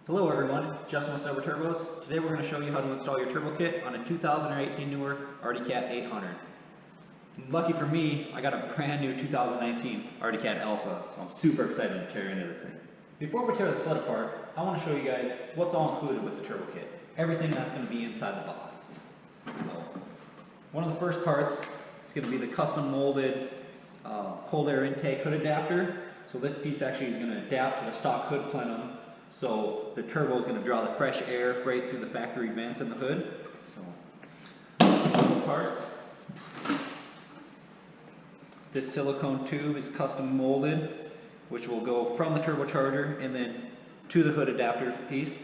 Hello everyone, Justin with Silber Turbos. Today we're going to show you how to install your turbo kit on a 2018 newer Arctic Cat 800. Lucky for me, I got a brand new 2019 Arctic Cat Alpha, so I'm super excited to tear into this thing. Before we tear the sled apart, I want to show you guys what's all included with the turbo kit. Everything that's going to be inside the box. So, one of the first parts is going to be the custom molded cold air intake hood adapter. So this piece actually is going to adapt to the stock hood plenum. So the turbo is going to draw the fresh air right through the factory vents in the hood. So, parts. This silicone tube is custom molded, which will go from the turbocharger and then to the hood adapter piece.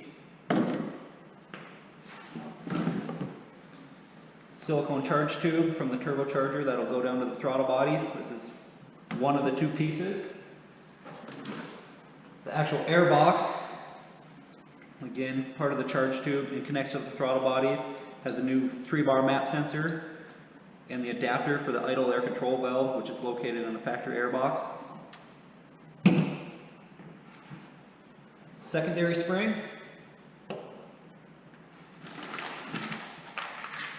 Silicone charge tube from the turbocharger that'll go down to the throttle bodies. This is one of the two pieces. The actual air box, again, part of the charge tube, and connects to the throttle bodies, has a new 3-bar map sensor and the adapter for the idle air control valve, which is located in the factory air box. Secondary spring,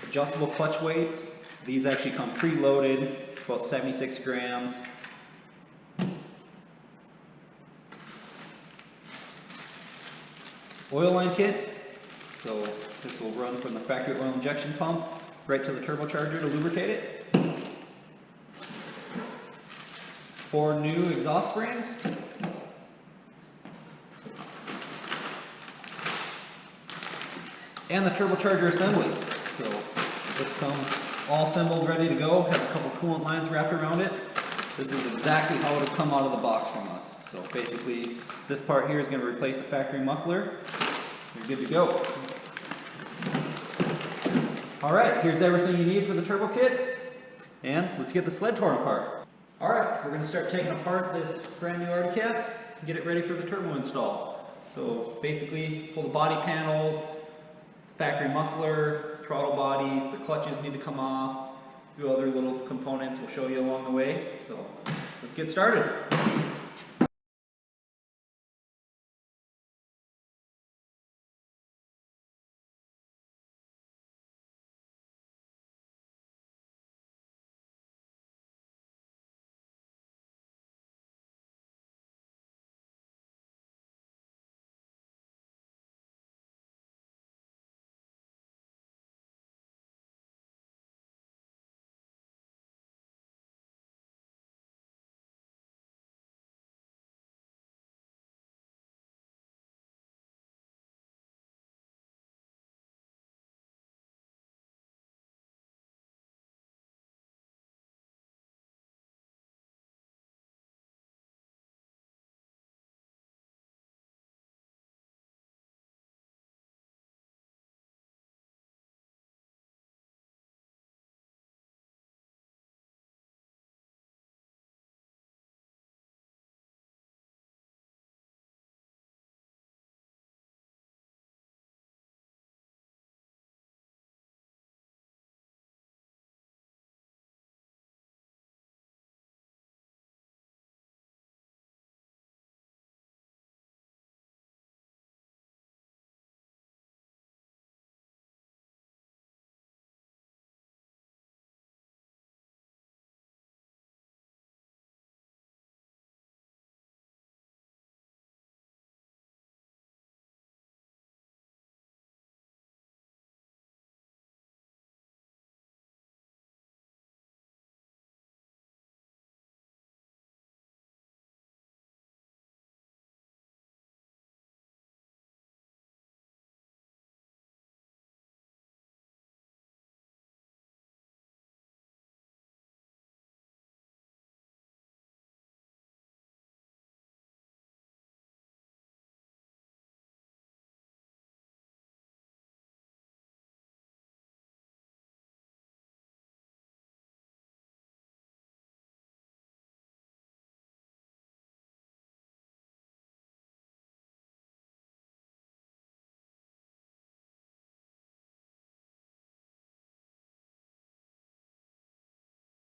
adjustable clutch weights. These actually come pre-loaded, about 76 grams. Oil line kit, so this will run from the factory oil injection pump right to the turbocharger to lubricate it. 4 new exhaust springs. And the turbocharger assembly. So this comes all assembled, ready to go, has a couple coolant lines wrapped around it. This is exactly how it'll come out of the box from us. So basically, this part here is going to replace the factory muffler. You're good to go. Alright, here's everything you need for the turbo kit. And let's get the sled torn apart. Alright, we're going to start taking apart this brand new Arctic Cat and get it ready for the turbo install. So basically, pull the body panels, factory muffler, throttle bodies, the clutches need to come off, a few other little components we'll show you along the way. So let's get started.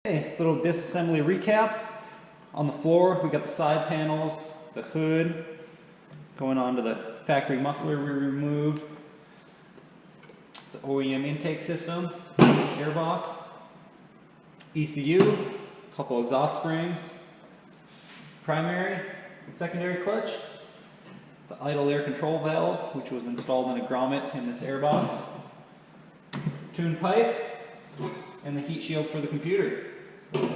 Okay, little disassembly recap. On the floor, we got the side panels, the hood, going on to the factory muffler we removed, the OEM intake system, airbox, ECU, a couple exhaust springs, primary and secondary clutch, the idle air control valve, which was installed in a grommet in this airbox, tune pipe, and the heat shield for the computer. So,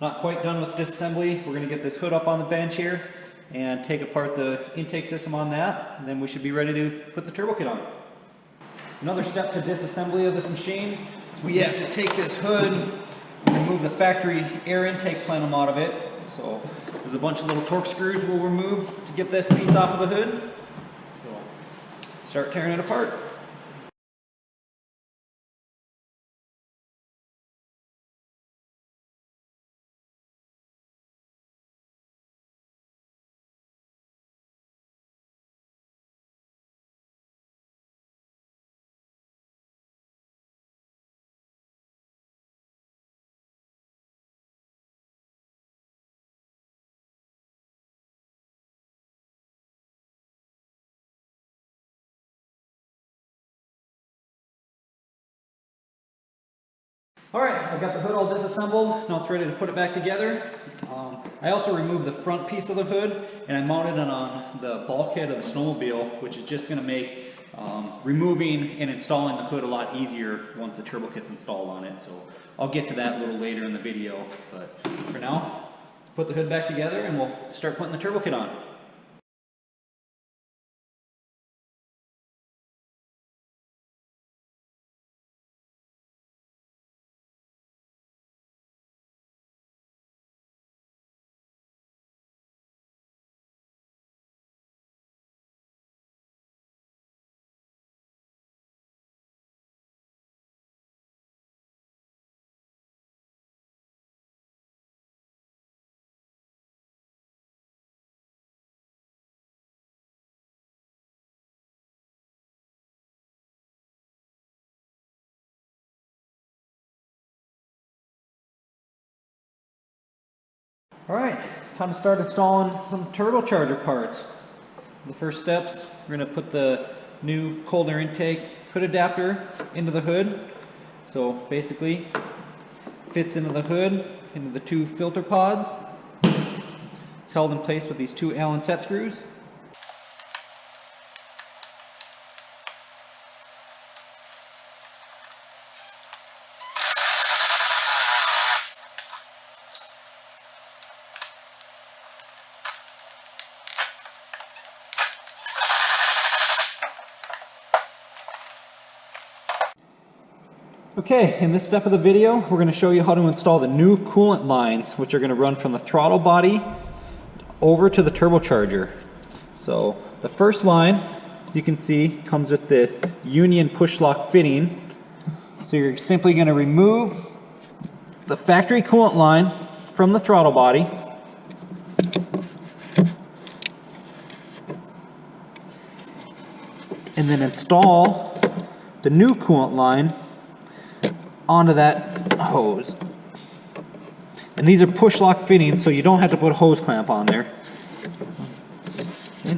not quite done with disassembly. We're going to get this hood up on the bench here and take apart the intake system on that, and then we should be ready to put the turbo kit on. Another step to disassembly of this machine is we have to take this hood, remove the factory air intake plenum out of it. So there's a bunch of little torque screws we'll remove to get this piece off of the hood. So start tearing it apart. Alright, I've got the hood all disassembled, now it's ready to put it back together. I also removed the front piece of the hood and I mounted it on the bulkhead of the snowmobile, which is just going to make removing and installing the hood a lot easier once the turbo kit's installed on it. So I'll get to that a little later in the video, but for now, let's put the hood back together and we'll start putting the turbo kit on. Alright, it's time to start installing some turbocharger parts. The first steps, we're going to put the new cold air intake hood adapter into the hood. So basically, fits into the hood, into the two filter pods. It's held in place with these two Allen set screws. Okay, in this step of the video, we're going to show you how to install the new coolant lines, which are going to run from the throttle body over to the turbocharger. So the first line, as you can see, comes with this union push lock fitting. So you're simply going to remove the factory coolant line from the throttle body. And then install the new coolant line onto that hose. And these are push lock fittings, so you don't have to put a hose clamp on there. So, you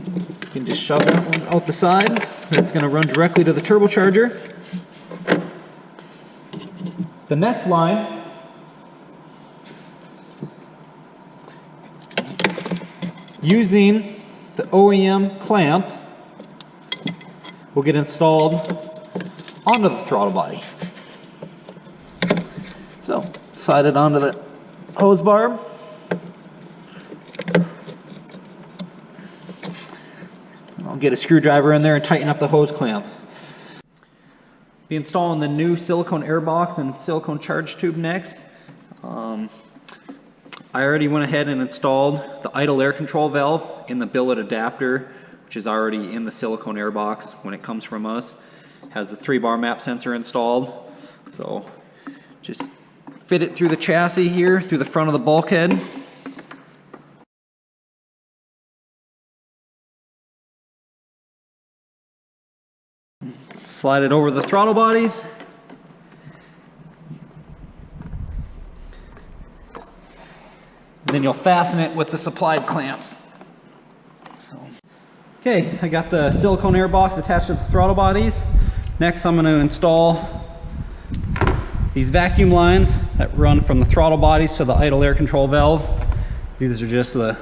can just shove that one out the side. That's going to run directly to the turbocharger. The next line using the OEM clamp will get installed onto the throttle body. So, slide it onto the hose barb. I'll get a screwdriver in there and tighten up the hose clamp. Be installing the new silicone air box and silicone charge tube next. I already went ahead and installed the idle air control valve in the billet adapter, which is already in the silicone air box when it comes from us. It has the 3-bar map sensor installed. So, just fit it through the chassis here, through the front of the bulkhead. Slide it over the throttle bodies. And then you'll fasten it with the supplied clamps. So. Okay, I got the silicone air box attached to the throttle bodies. Next, I'm going to install these vacuum lines that run from the throttle bodies to the idle air control valve. These are just the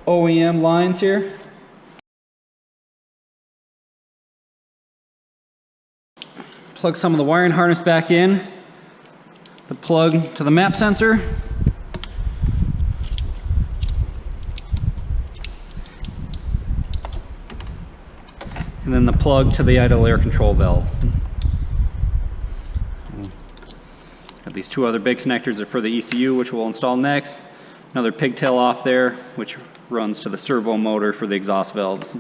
OEM lines here. Plug some of the wiring harness back in. The plug to the map sensor. And then the plug to the idle air control valves. Got these two other big connectors are for the ECU, which we'll install next. Another pigtail off there, which runs to the servo motor for the exhaust valves.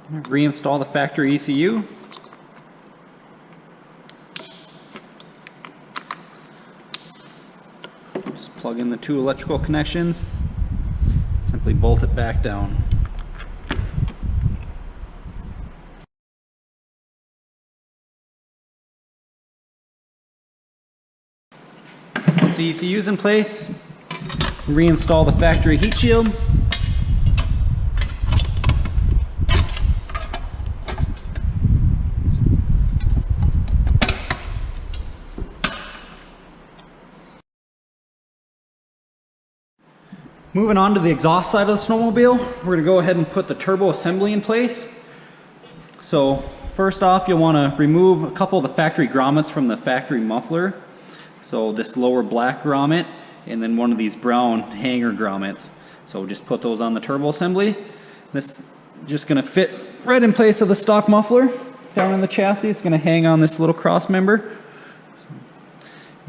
Reinstall the factory ECU. Just plug in the two electrical connections. Simply bolt it back down. Once the ECU is in place, reinstall the factory heat shield. Moving on to the exhaust side of the snowmobile, we're going to go ahead and put the turbo assembly in place. So first off, you'll want to remove a couple of the factory grommets from the factory muffler. So this lower black grommet and then one of these brown hanger grommets. So just put those on the turbo assembly. This is just going to fit right in place of the stock muffler down in the chassis. It's going to hang on this little cross member.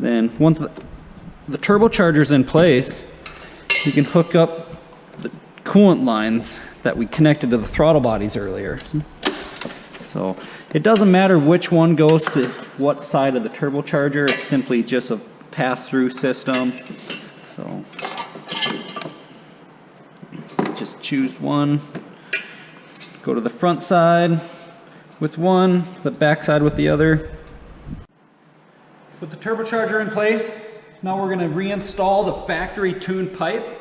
Then once the turbocharger is in place, you can hook up the coolant lines that we connected to the throttle bodies earlier. So it doesn't matter which one goes to what side of the turbocharger, it's simply just a pass-through system. So just choose one, go to the front side with one, the back side with the other. With the turbocharger in place, now we're going to reinstall the factory tuned pipe.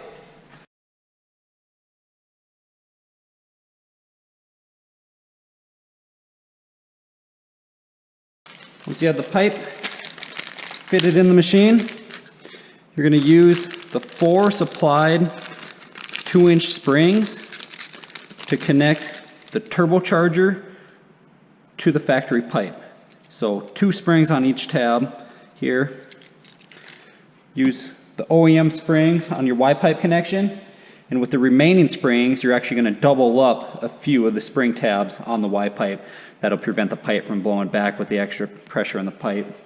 Once you have the pipe fitted in the machine, you're going to use the 4 supplied 2-inch springs to connect the turbocharger to the factory pipe. So 2 springs on each tab here. Use the OEM springs on your Y-pipe connection, and with the remaining springs, you're actually going to double up a few of the spring tabs on the Y-pipe. That'll prevent the pipe from blowing back with the extra pressure in the pipe.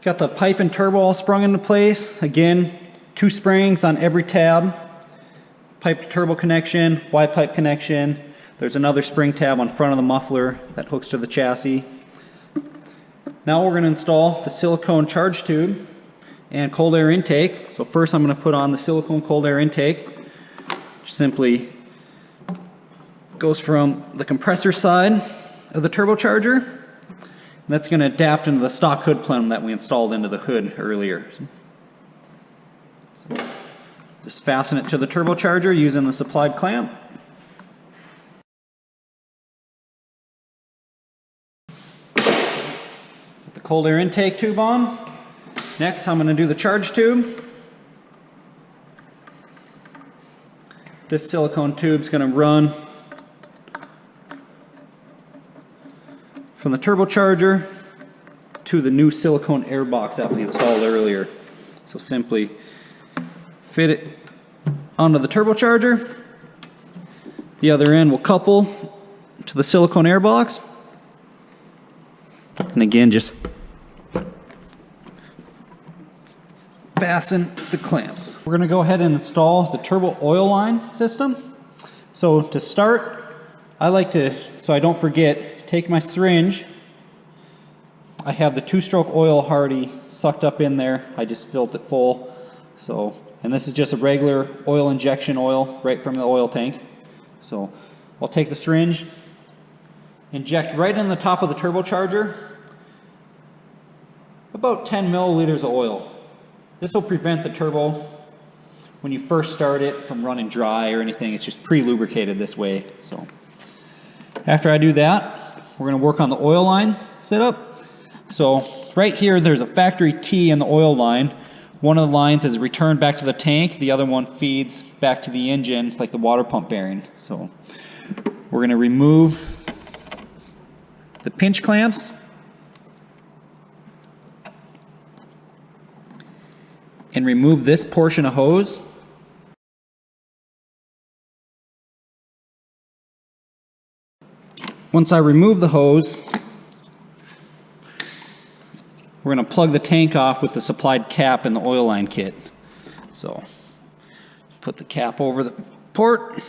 Got the pipe and turbo all sprung into place. Again, 2 springs on every tab. Pipe to turbo connection, Y-pipe connection. There's another spring tab on front of the muffler that hooks to the chassis. Now we're going to install the silicone charge tube and cold air intake. So first I'm going to put on the silicone cold air intake. Simply goes from the compressor side of the turbocharger. That's going to adapt into the stock hood plenum that we installed into the hood earlier. So just fasten it to the turbocharger using the supplied clamp. Put the cold air intake tube on. Next I'm going to do the charge tube. This silicone tube is going to run from the turbocharger to the new silicone air box that we installed earlier. So simply fit it onto the turbocharger. The other end will couple to the silicone air box. And again, just fasten the clamps. We're going to go ahead and install the turbo oil line system. So to start, I like to, so I don't forget, take my syringe. I have the 2-stroke oil already sucked up in there. I just filled it full. So, and this is just a regular oil injection oil right from the oil tank. So I'll take the syringe, inject right in the top of the turbocharger, about 10 milliliters of oil. This will prevent the turbo when you first start it from running dry or anything. It's just pre-lubricated this way. So after I do that, we're going to work on the oil lines setup. So right here, there's a factory T in the oil line. One of the lines is returned back to the tank. The other one feeds back to the engine, like the water pump bearing. So we're going to remove the pinch clamps. And remove this portion of hose. Once I remove the hose, we're going to plug the tank off with the supplied cap in the oil line kit. So put the cap over the port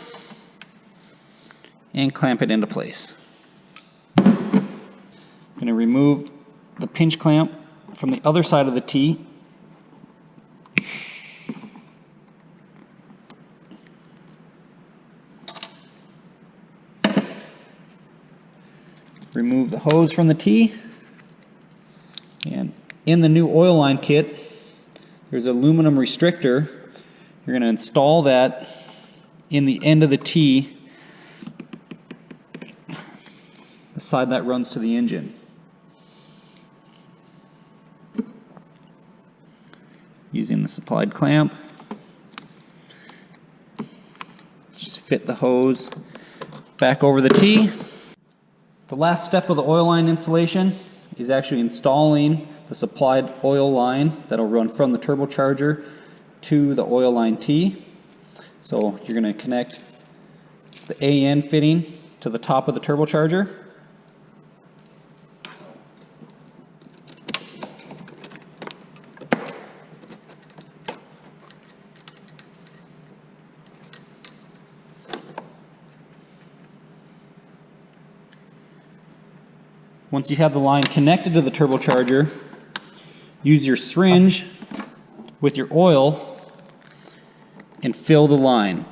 and clamp it into place. I'm going to remove the pinch clamp from the other side of the T. Remove the hose from the T, and in the new oil line kit there's an aluminum restrictor. You're going to install that in the end of the T, the side that runs to the engine. Using the supplied clamp, just fit the hose back over the T. The last step of the oil line installation is actually installing the supplied oil line that'll run from the turbocharger to the oil line T. So you're going to connect the AN fitting to the top of the turbocharger. Once you have the line connected to the turbocharger, use your syringe with your oil and fill the line.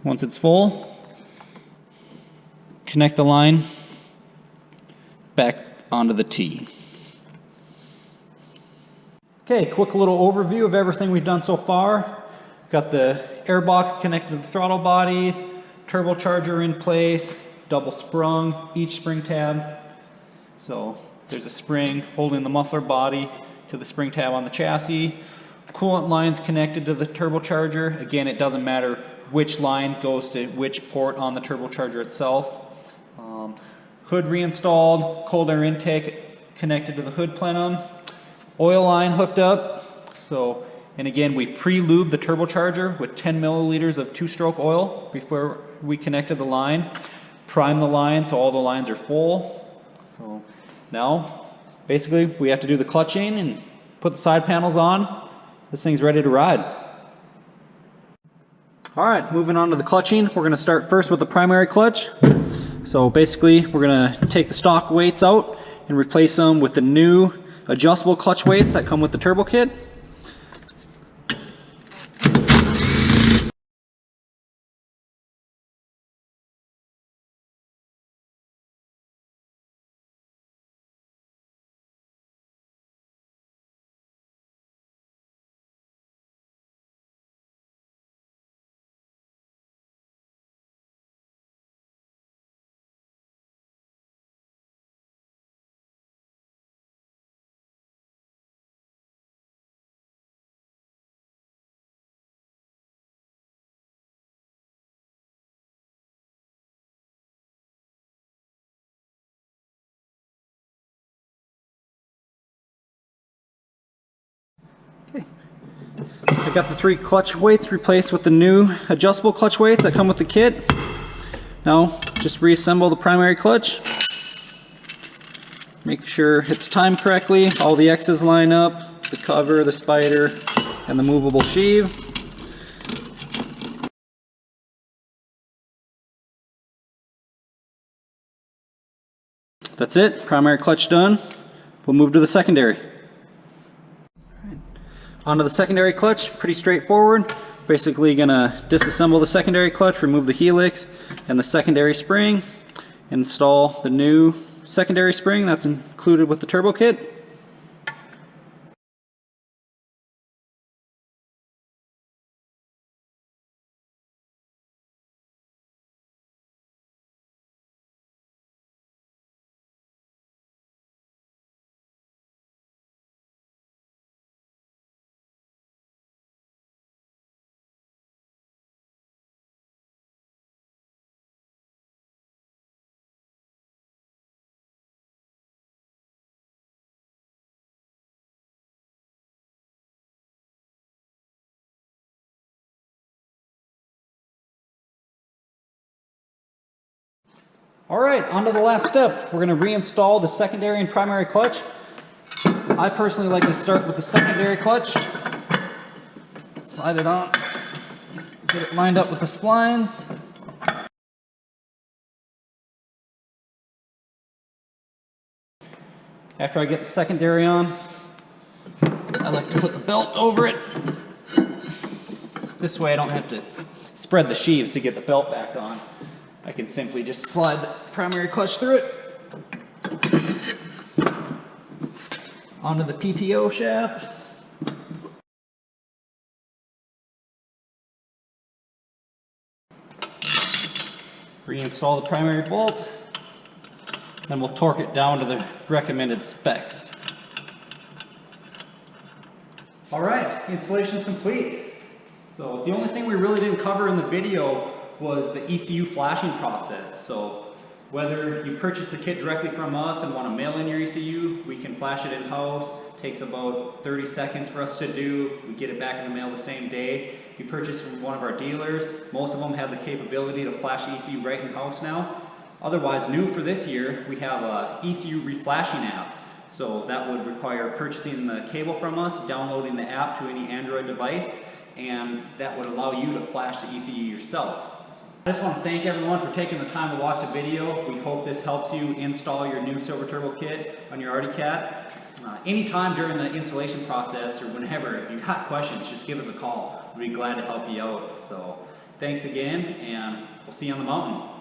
Once it's full, connect the line back onto the T. Okay, quick little overview of everything we've done so far. Got the air box connected to the throttle bodies, turbocharger in place, double sprung, each spring tab. So there's a spring holding the muffler body to the spring tab on the chassis. Coolant lines connected to the turbocharger. Again, it doesn't matter which line goes to which port on the turbocharger itself. Hood reinstalled, cold air intake connected to the hood plenum. Oil line hooked up. So, and again, we pre-lubed the turbocharger with 10 milliliters of two-stroke oil before we connected the line. Prime the line so all the lines are full. So now, basically, we have to do the clutching and put the side panels on. This thing's ready to ride. All right, moving on to the clutching. We're going to start first with the primary clutch. So basically, we're going to take the stock weights out and replace them with the new adjustable clutch weights that come with the turbo kit. Okay. I got the 3 clutch weights replaced with the new adjustable clutch weights that come with the kit. Now, just reassemble the primary clutch. Make sure it's timed correctly, all the X's line up, the cover, the spider, and the movable sheave. That's it, primary clutch done. We'll move to the secondary. Onto the secondary clutch, pretty straightforward. Basically gonna disassemble the secondary clutch, remove the helix and the secondary spring, install the new secondary spring that's included with the turbo kit. All right, on to the last step. We're going to reinstall the secondary and primary clutch. I personally like to start with the secondary clutch. Slide it on, get it lined up with the splines. After I get the secondary on, I like to put the belt over it. This way I don't have to spread the sheaves to get the belt back on. I can simply just slide the primary clutch through it. Onto the PTO shaft. Reinstall the primary bolt. Then we'll torque it down to the recommended specs. All right, installation is complete. So the only thing we really didn't cover in the video was the ECU flashing process. So whether you purchase the kit directly from us and want to mail in your ECU, we can flash it in-house. Takes about 30 seconds for us to do. We get it back in the mail the same day. If you purchase from one of our dealers, most of them have the capability to flash ECU right in-house now. Otherwise, new for this year, we have a ECU reflashing app. So that would require purchasing the cable from us, downloading the app to any Android device, and that would allow you to flash the ECU yourself. I just want to thank everyone for taking the time to watch the video. We hope this helps you install your new Silber Turbo kit on your Arctic Cat. Anytime during the installation process or whenever, if you've got questions, just give us a call. We'd be glad to help you out. So thanks again, and we'll see you on the mountain.